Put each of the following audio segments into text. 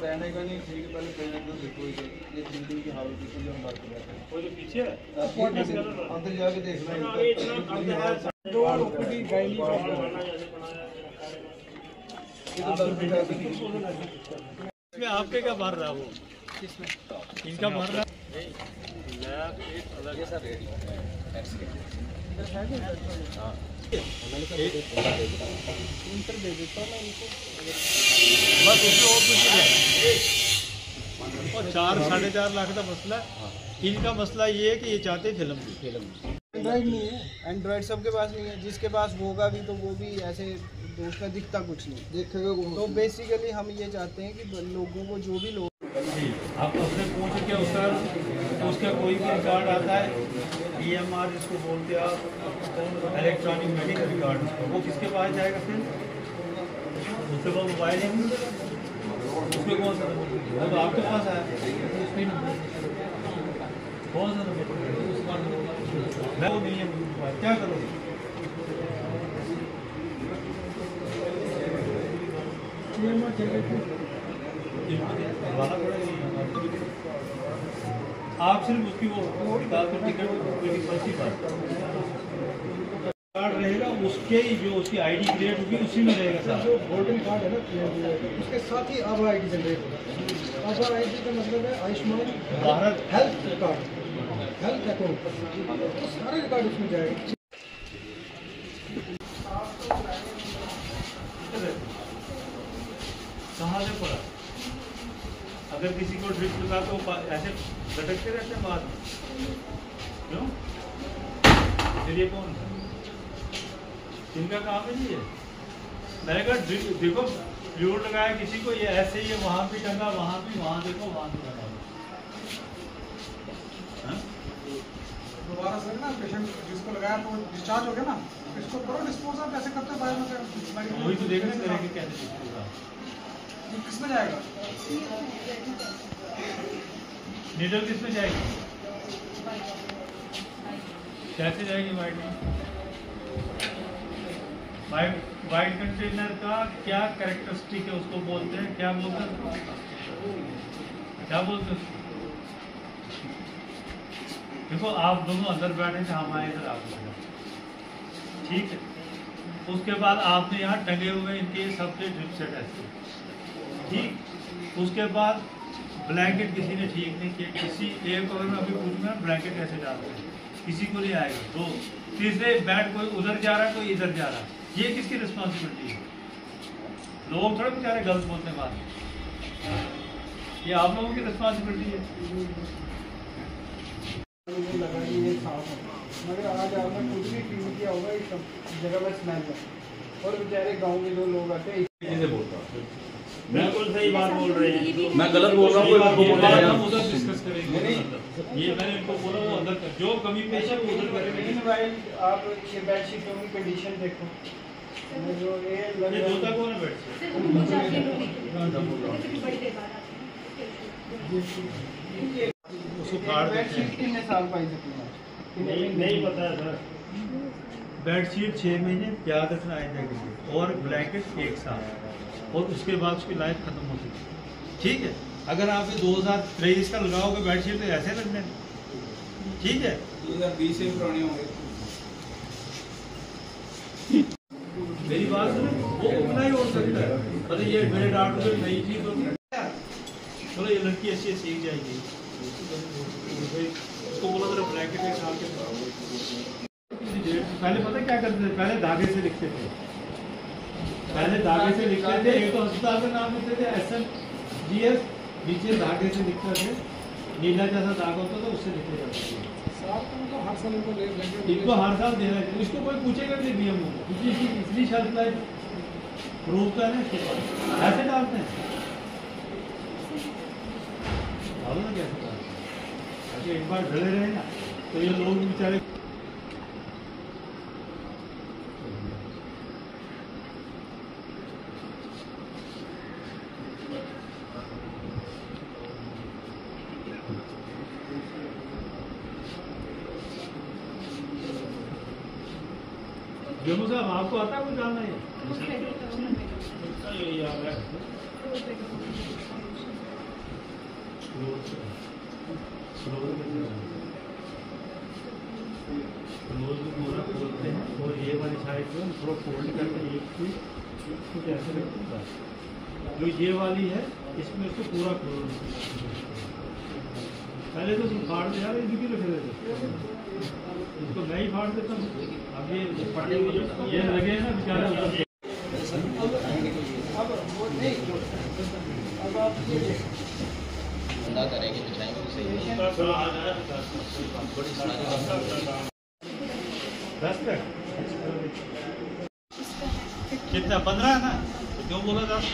रहने का नहीं ठीक है, पहले पेमेंट तो देखो ये बिल्डिंग की हालत देखो जो हम बात कर रहे हैं। वो जो पीछे अंदर जाके देखना है दो की गाइड इसमें आपके क्या भर रहा वो किसमें इनका भर रहा लैब एक अलग सा रेडी हां इंटर दे देता मैं इनको बस उसमें और कुछ नहीं। और 4-4.5 लाख का मसला इनका मसला ये है कि ये चाहते फिल्म एंड्रॉइड नहीं है, एंड्रॉइड सबके पास नहीं है, जिसके पास होगा भी तो वो भी ऐसे उसका दिखता कुछ नहीं देखेगा। तो बेसिकली हम ये चाहते हैं कि लोगों को जो भी लोग आप अपने पूछ के उसका कोई भी रिकॉर्ड आता है EMR जिसको बोलते हैं आप इलेक्ट्रॉनिक मेडिकल रिकॉर्ड, वो किसके पास जाएगा फिर? उसके पास मोबाइल है उसमें कौन सा नंबर तो आपके पास है उसमें कौन सा नंबर मैं वो नहीं है क्या करोगे? आप सिर्फ उसकी वो टिकट कार्ड रहेगा उसके ही जो उसकी आईडी क्रिएट होगी उसी में रहेगा सर। जो गोल्डन कार्ड है ना उसके साथ ही आभा आईडी जनरेट होगा। आभा आईडी का मतलब है Ayushman Bharat health card, health account, तो सारे रिकॉर्ड उसमें जाएगा। कहाँ से पड़ा? अगर किसी को ड्रिप लगा तो ऐसे लटकते रहते हैं बाद में, क्यों? फिर ये कौन है? इनका काम है जी ये। मैंने कहा देखो फ्लूइड लगाया किसी को, ये ऐसे ही है, वहाँ भी टंगा, वहाँ भी, वहाँ देखो, वहाँ भी टंगा। दोबारा सर ना पेशेंट जिसको लगाया तो डिस्चार्ज हो गया ना, इसको करो डिस्पोज आप कैसे करते हो बायो में? वही तो देखना करेंगे कैसे किस में जाएगा, नीडल किस में जाएगी, कैसे जाएगी? वाइट कंटेनर का क्या कैरेक्टरिस्टिक है उसको बोलते हैं, क्या बोलते हैं देखो आप दोनों अंदर बैठे थे, हम आए इधर, आप ठीक है। उसके बाद आपने यहाँ टंगे हुए इनके सबसे ड्रिप सेट है, ठीक। उसके बाद ब्लैंकेट किसी ने ठीक नहीं किया, किसी एक को मैं अभी पूछूंगा ब्लैंकेट कैसे डालते हैं, किसी को नहीं आएगा। दो तीसरे बेड कोई उधर जा रहा है कोई इधर जा रहा है, ये किसकी रिस्पॉन्सिबिलिटी है? लोग थोड़े बेचारे गलत बोलते हैं बात, ये आप लोगों की रिस्पॉन्सिबिलिटी है। मगर आज आपने खुद भी फील किया होगा इस सब जगह पर स्मेल है, और बेचारे गांव के जो लोग आते हैं इसे बोलता हूँ। बिल्कुल सही बात बोल रहे हैं, मैं गलत बोल रहा हूँ हम उधर डिस्कस करेंगे। ये मैंने इनको बोला वो अंदर जो कमी पेश है वो उधर करेंगे। लेकिन भाई आप ये बेडशीटों की कंडीशन देखो, जो ये धोता कौन है बेडशीट? उसको फाड़ बेडशीट कितने साल पाई सकती है? नहीं पता है सर। बेडशीट 6 महीने याद रखना आएगा, और ब्लैंकेट 1 साल, और उसके बाद उसकी लाइफ खत्म हो सकती है, ठीक है। अगर आप 2023 का लगाओगे बेडशीट तो ऐसे लगने, ठीक है। 2020 से पुराने होंगे। मेरी बात सुनो, वो उतना ही हो सकता है, मतलब ये मेरे डॉक्टर को नई चीज होगी, चलो ये लड़की अच्छी सीख जाएगी, उसको बोला जरा ब्लैंकेट के साथ के पहले पता क्या करते थे? पहले धागे से लिखते थे, पहले धागे से लिखते थे, एक तो अस्पताल का नाम लिखते थे SMGS, नीचे धागे से लिखते थे नीला जैसा दाग होता तो उससे दिखेगा। हर साल इनको हर साल देना चाहिए, इसको कोई पूछेगा नहीं बीएम को, क्योंकि इसकी इतनी शेल्फ लाइफ प्रूफ है ना इसके पास। ऐसे डालते हैं, डालो ना कैसे डालते हैं, ऐसे एक बार डले रहे ना तो ये लोग बेचारे। जम्मू साहब आपको आता है कुछ डालना है? ये याद है क्लोज पूरा खोलते हैं और ये वाली साइड को थोड़ा फोल्ड करके एक कुछ ऐसे रखते हैं। जो ये वाली है इसमें इसको पूरा क्लोज, पहले तो फाड़ दे यार, इनकी रखे थे इसको मैं ही फाड़ देता हूँ। अब ये लगे ना बेचारा करेंगे बिछाएंगे तो सही है। 10 तक कितना 15 है ना, तो क्यों बोला 10?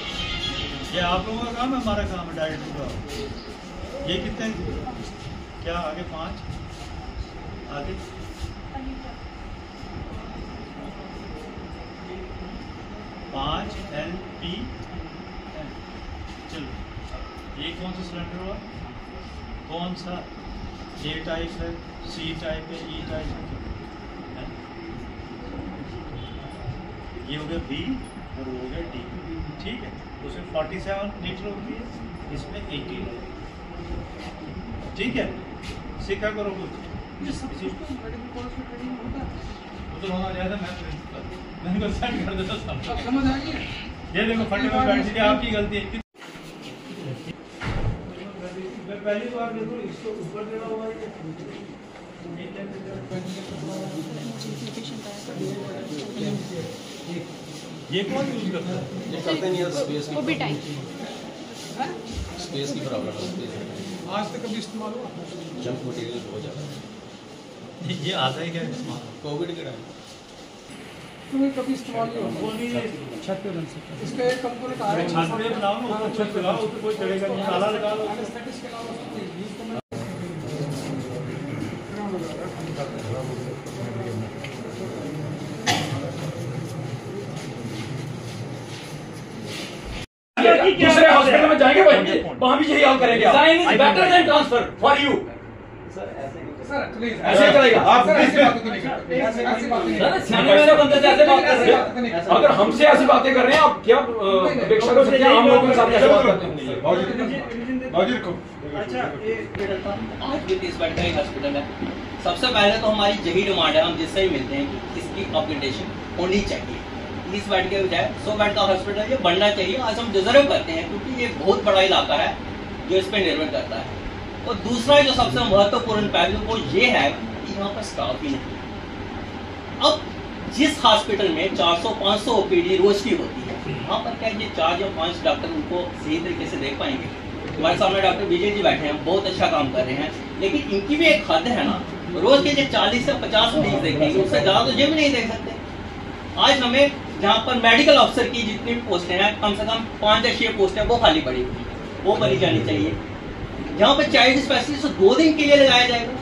ये आप लोगों का काम है, हमारा काम है डायरेक्टर का। ये कितने क्या आगे 5 आगे 5 LP। चलो ये कौन सा सिलेंडर हुआ, कौन सा? A टाइप है, C टाइप है, E टाइप है, ये हो गया B और वो हो गया D। ठीक है, उसमें 47 लीटर होती है, इसमें 80 है। ठीक है, सीखा करो कुछ उधर होना ज़्यादा। मैं को सेंड कर देता सब समझ आ गया। ये देखो फटे में बैठ गया, आपकी गलती है। मैं पहली बार देखो इसको ऊपर देना हुआ है। ये कौन यूज करता है? ये करते नहीं है, स्पेस की वो भी टाइम स्पेस की प्रॉब्लम है। आज तक कभी इस्तेमाल हुआ? जंक मटेरियल बहुत ज़्यादा है ये आता है क्या इस्तेमाल? कोविड के टाइम तुम्हें कभी इस्तेमाल नहीं हुआ? वो नहीं है, छत पे बन सकता है। इसका एक कंपोनेंट आ रहा है, छत पे बनाओ ना, ऊपर छत पे लगाओ, ऊपर कोई चढ़ेगा नहीं, ताला लगा लो। एनेस्थेटिक्स के अलावा सब चीज़ यूज़ करना। दूसरे हॉस्पिटल में जाएंगे वहाँ भी यही हाल करेंगे आप। Better than transfer for you. Sir please ऐसे चलेगा आप? ऐसी बातें तो नहीं करते, ऐसी बातें नहीं करते। सियाने बंदे से ऐसे बात कर रहे हैं। अगर हमसे ऐसी बातें कर रहे हैं आप क्या अपेक्षा कर सकते हैं? हम लोगों के साथ ऐसे बात करते हैं। अच्छा आज भी 30 बेड का ही हॉस्पिटल है। सबसे पहले तो हमारी यही डिमांड है, हम जिससे ही मिलते हैं कि इसकी अपग्रेडेशन होनी चाहिए। 30 बेड के बजाय 100 बेड का हॉस्पिटल ये बनना चाहिए। आज हम डिजर्व करते हैं क्योंकि ये बहुत बड़ा इलाका है जो इस पर निर्भर करता है। और दूसरा जो सबसे महत्वपूर्ण पहलू वो ये है कि यहाँ पर स्टाफ ही नहीं। अब जिस हॉस्पिटल में 400-500 OPD रोज की होती है, वहाँ पर क्या ये 4 या 5 डॉक्टर उनको सही तरीके से देख पाएंगे? हमारे सामने डॉक्टर विजय जी बैठे हैं, बहुत अच्छा काम कर रहे हैं, लेकिन इनकी भी एक हद है ना। रोज के जो 40 से 50 मरीज देखेंगे, उससे ज्यादा तो ये भी नहीं देख सकते। आज हमें जहाँ पर मेडिकल अफसर की जितनी पोस्टें हैं, कम से कम 5 या 6 पोस्टें वो खाली पड़ी हुई, वो भरी जानी चाहिए। जहाँ पे चाइल्ड स्पेशलिस्ट 2 दिन के लिए लगाया जाएगा,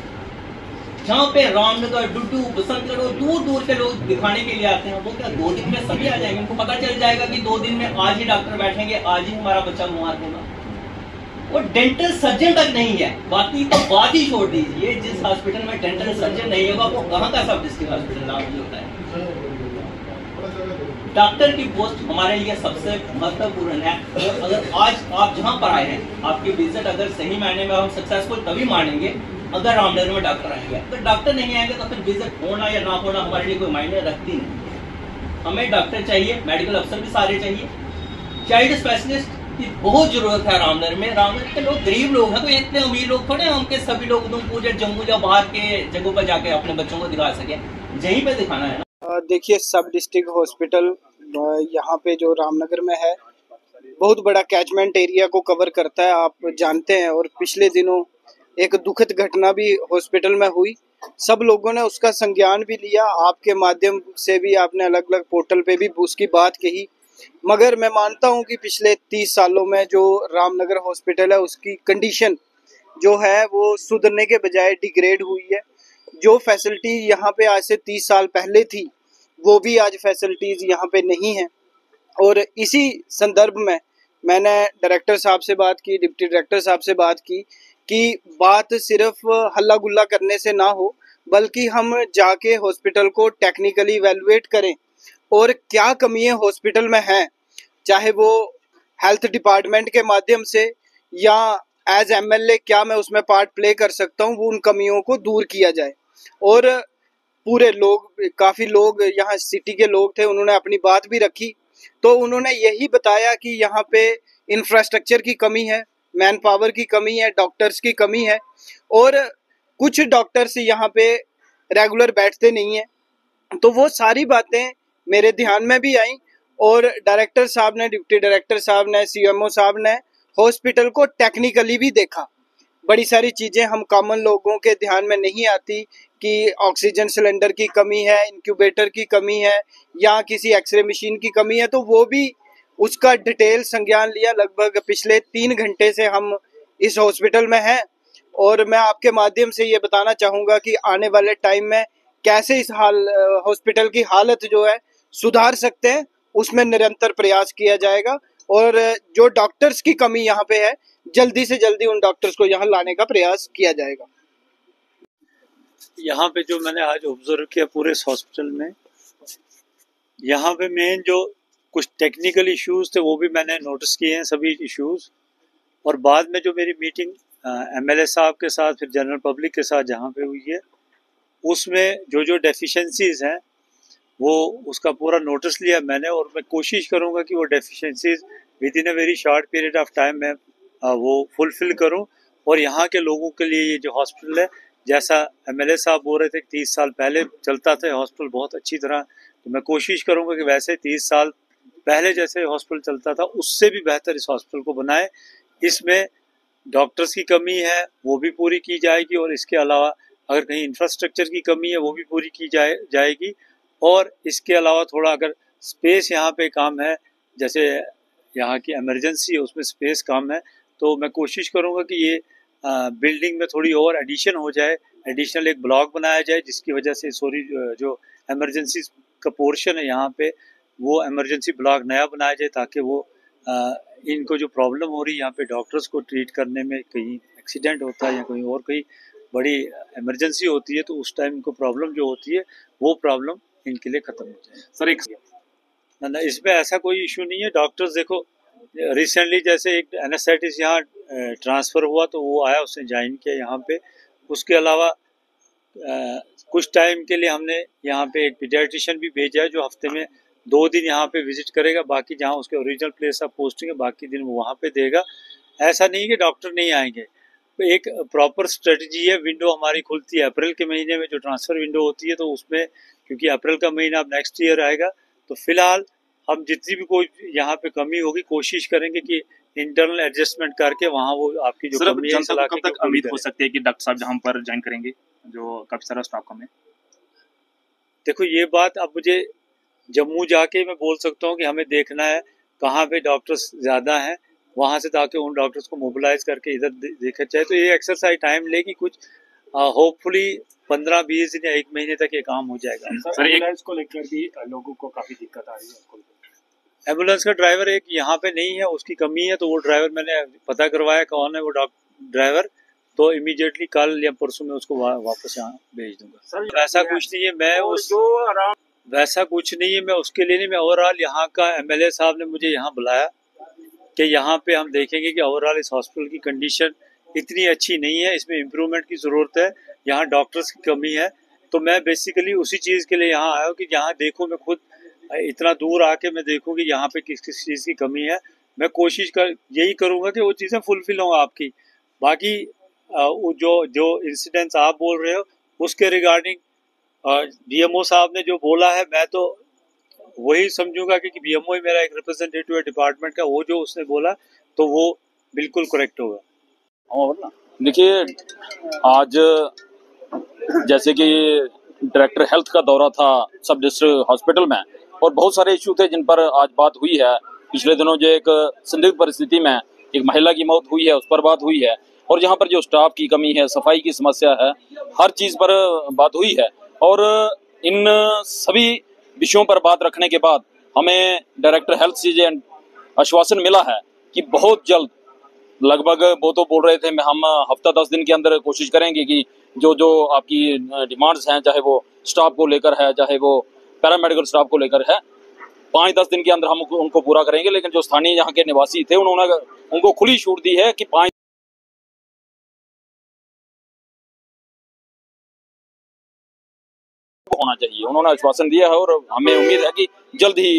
जहाँ पे रामनगर, डुड्डू, बसंतगढ़ और दूर दूर के लोग दिखाने के लिए आते हैं, वो क्या 2 दिन में सभी आ जाएंगे? उनको पता चल जाएगा कि 2 दिन में आज ही डॉक्टर बैठेंगे, आज ही हमारा बच्चा बीमार होगा। और डेंटल सर्जन तक नहीं है, बाकी तो बात ही छोड़ दीजिए। जिस हॉस्पिटल में डेंटल सर्जन नहीं होगा वो कहाँ का सब डिस्ट्रिक्ट हॉस्पिटल नाम होता है। डॉक्टर की पोस्ट हमारे लिए सबसे महत्वपूर्ण है। और अगर आज आप जहाँ पर आए हैं, आपकी विजिट अगर सही मायने में हम सक्सेसफुल तभी मानेंगे अगर रामनगर में डॉक्टर आएंगे। अगर डॉक्टर नहीं आएंगे तो फिर विजिट होना या ना होना हमारे लिए कोई मायने रखती नहीं। हमें डॉक्टर चाहिए, मेडिकल अफसर भी सारे चाहिए, चाइल्ड स्पेशलिस्ट की बहुत जरूरत है रामनगर में। रामनगर के लोग गरीब लोग हैं, कोई इतने अमीर लोग थोड़े हैं हमके सभी लोग उधमपुर या जम्मू या बाहर के जगहों पर जाके अपने बच्चों को दिखा सके। यहीं पे दिखाना है ना। देखिए, सब डिस्ट्रिक्ट हॉस्पिटल यहाँ पे जो रामनगर में है बहुत बड़ा कैचमेंट एरिया को कवर करता है, आप जानते हैं। और पिछले दिनों एक दुखद घटना भी हॉस्पिटल में हुई। सब लोगों ने उसका संज्ञान भी लिया, आपके माध्यम से भी आपने अलग अलग पोर्टल पे भी उसकी बात कही। मगर मैं मानता हूं कि पिछले 30 सालों में जो रामनगर हॉस्पिटल है उसकी कंडीशन जो है वो सुधरने के बजाय डिग्रेड हुई है। जो फैसिलिटी यहाँ पे आज से 30 साल पहले थी वो भी आज फैसिलिटीज़ यहाँ पे नहीं है। और इसी संदर्भ में मैंने डायरेक्टर साहब से बात की, डिप्टी डायरेक्टर साहब से बात की कि बात सिर्फ हल्ला गुल्ला करने से ना हो, बल्कि हम जाके हॉस्पिटल को टेक्निकली इवैल्यूएट करें और क्या कमियां हॉस्पिटल में हैं, चाहे वो हेल्थ डिपार्टमेंट के माध्यम से या एज एमएलए क्या मैं उसमें पार्ट प्ले कर सकता हूं, वो उन कमियों को दूर किया जाए। और पूरे लोग, काफ़ी लोग यहाँ सिटी के लोग थे, उन्होंने अपनी बात भी रखी। तो उन्होंने यही बताया कि यहाँ पे इंफ्रास्ट्रक्चर की कमी है, मैन पावर की कमी है, डॉक्टर्स की कमी है और कुछ डॉक्टर्स यहाँ पे रेगुलर बैठते नहीं हैं। तो वो सारी बातें मेरे ध्यान में भी आई और डायरेक्टर साहब ने, डिप्टी डायरेक्टर साहब ने, सीएमओ साहब ने हॉस्पिटल को टेक्निकली भी देखा। बड़ी सारी चीज़ें हम कॉमन लोगों के ध्यान में नहीं आती कि ऑक्सीजन सिलेंडर की कमी है, इंक्यूबेटर की कमी है या किसी एक्सरे मशीन की कमी है, तो वो भी उसका डिटेल संज्ञान लिया। लगभग पिछले 3 घंटे से हम इस हॉस्पिटल में हैं और मैं आपके माध्यम से ये बताना चाहूँगा कि आने वाले टाइम में कैसे इस हॉस्पिटल की हालत जो है सुधार सकते हैं, उसमें निरंतर प्रयास किया जाएगा। और जो डॉक्टर्स की कमी यहाँ पे है, जल्दी से जल्दी उन डॉक्टर्स को यहाँ लाने का प्रयास किया जाएगा। यहाँ पे जो मैंने आज ऑब्जर्व किया पूरे इस हॉस्पिटल में, यहाँ पे मेन जो कुछ टेक्निकल इश्यूज थे वो भी मैंने नोटिस किए हैं, सभी इश्यूज। और बाद में जो मेरी मीटिंग एमएलए साहब के साथ फिर जनरल पब्लिक के साथ जहाँ पे हुई है, उसमें जो जो डेफिशिएंसीज हैं वो उसका पूरा नोटिस लिया मैंने और मैं कोशिश करूँगा कि वो deficiencies with in a very short period of time में वो फुलफिल करूँ। और यहाँ के लोगों के लिए ये जो हॉस्पिटल है, जैसा एमएलए साहब बोल रहे थे कि 30 साल पहले चलता था हॉस्पिटल बहुत अच्छी तरह, तो मैं कोशिश करूँगा कि वैसे 30 साल पहले जैसे हॉस्पिटल चलता था उससे भी बेहतर इस हॉस्पिटल को बनाए। इसमें डॉक्टर्स की कमी है वो भी पूरी की जाएगी और इसके अलावा अगर कहीं इंफ्रास्ट्रक्चर की कमी है वो भी पूरी की जाएगी। और इसके अलावा थोड़ा अगर स्पेस यहाँ पे काम है, जैसे यहाँ की इमरजेंसी है उसमें स्पेस कम है, तो मैं कोशिश करूँगा कि ये बिल्डिंग में थोड़ी और एडिशन हो जाए, एडिशनल एक ब्लॉक बनाया जाए जिसकी वजह से जो इमरजेंसी का पोर्शन है यहाँ पे वो इमरजेंसी ब्लॉक नया बनाया जाए, ताकि वो इनको जो प्रॉब्लम हो रही है यहाँ पे डॉक्टर्स को ट्रीट करने में, कहीं एक्सीडेंट होता है या कहीं और कहीं बड़ी इमरजेंसी होती है तो उस टाइम इनको प्रॉब्लम जो होती है वो प्रॉब्लम इनके लिए ख़त्म हो जाए। सर एक ना इसमें ऐसा कोई इशू नहीं है। डॉक्टर्स देखो, रिसेंटली जैसे एक एनेस्थेटिस्ट यहाँ ट्रांसफ़र हुआ तो वो आया, उसने ज्वाइन किया यहाँ पे। उसके अलावा कुछ टाइम के लिए हमने यहाँ पे एक पीडियाट्रिशियन भी भेजा है जो हफ्ते में 2 दिन यहाँ पे विजिट करेगा, बाकी जहाँ उसके ओरिजिनल प्लेस ऑफ पोस्टिंग है बाकी दिन वो वहाँ पे देगा। ऐसा नहीं कि डॉक्टर नहीं आएंगे, तो एक प्रॉपर स्ट्रेटजी है। विंडो हमारी खुलती है अप्रैल के महीने में, जो ट्रांसफ़र विंडो होती है, तो उसमें क्योंकि अप्रैल का महीना अब नेक्स्ट ईयर आएगा, तो फिलहाल हम जितनी भी कोई यहाँ पे कमी होगी कोशिश करेंगे कि इंटरनल एडजस्टमेंट करके वहाँ वो आपकी जो कमी है कब तक उम्मीद हो सकती है कि डॉक्टर साहब जहाँ पर ज्वाइन करेंगे, जो काफ़ी सारा स्टाफ कम है? देखो ये बात अब मुझे जम्मू जाके मैं बोल सकता हूँ कि हमें देखना है कहाँ पे डॉक्टर्स ज़्यादा हैं, वहाँ से ताकि उन डॉक्टर्स को मोबिलाइज करके इधर देखा जाए। तो ये एक्सरसाइज टाइम लेगी, कुछ होपफुली 15-20 दिन या 1 महीने तक ये काम हो जाएगा। सर एम्बुलेंस को लेकर भी लोगों को काफ़ी दिक्कत आ रही है। एम्बुलेंस का ड्राइवर एक यहाँ पे नहीं है, उसकी कमी है, तो वो ड्राइवर मैंने पता करवाया कौन है वो ड्राइवर, तो इमीडिएटली कल या परसों में उसको वापस यहाँ भेज दूंगा। वैसा कुछ नहीं है, वैसा कुछ नहीं है, मैं उसके लिए नहीं, मैं ओवरऑल यहाँ का एमएलए साहब ने मुझे यहाँ बुलाया कि यहाँ पे हम देखेंगे कि ओवरऑल इस हॉस्पिटल की कंडीशन इतनी अच्छी नहीं है, इसमें इम्प्रूवमेंट की ज़रूरत है, यहाँ डॉक्टर्स की कमी है। तो मैं बेसिकली उसी चीज़ के लिए यहाँ आया हूँ कि यहाँ देखूँ, मैं खुद इतना दूर आके मैं देखूँ कि यहाँ पे किस किस चीज़ की कमी है। मैं कोशिश यही करूँगा कि वो चीज़ें फुलफिल हों आपकी। बाकी जो इंसिडेंट्स आप बोल रहे हो उसके रिगार्डिंग बीएमओ साहब ने जो बोला है, मैं तो वही समझूंगा कि बीएमओ ही मेरा एक रिप्रेजेंटेटिव है डिपार्टमेंट का, वो जो उसने बोला तो वो बिल्कुल करेक्ट होगा। और ना देखिए, आज जैसे कि डायरेक्टर हेल्थ का दौरा था सब डिस्ट्रिक्ट हॉस्पिटल में और बहुत सारे इशू थे जिन पर आज बात हुई है। पिछले दिनों जो एक संदिग्ध परिस्थिति में एक महिला की मौत हुई है उस पर बात हुई है और यहाँ पर जो स्टाफ की कमी है, सफाई की समस्या है, हर चीज़ पर बात हुई है। और इन सभी विषयों पर बात रखने के बाद हमें डायरेक्टर हेल्थ से जो आश्वासन मिला है कि बहुत जल्द, लगभग वो तो बोल रहे थे हम हफ्ता 10 दिन के अंदर कोशिश करेंगे कि जो जो आपकी डिमांड्स हैं, चाहे वो स्टाफ को लेकर है, चाहे वो पैरामेडिकल स्टाफ को लेकर है, 5-10 दिन के अंदर हम उनको पूरा करेंगे। लेकिन जो स्थानीय यहाँ के निवासी थे उन्होंने उनको खुली छूट दी है कि 5 होना चाहिए। उन्होंने आश्वासन दिया है और हमें उम्मीद है कि जल्द ही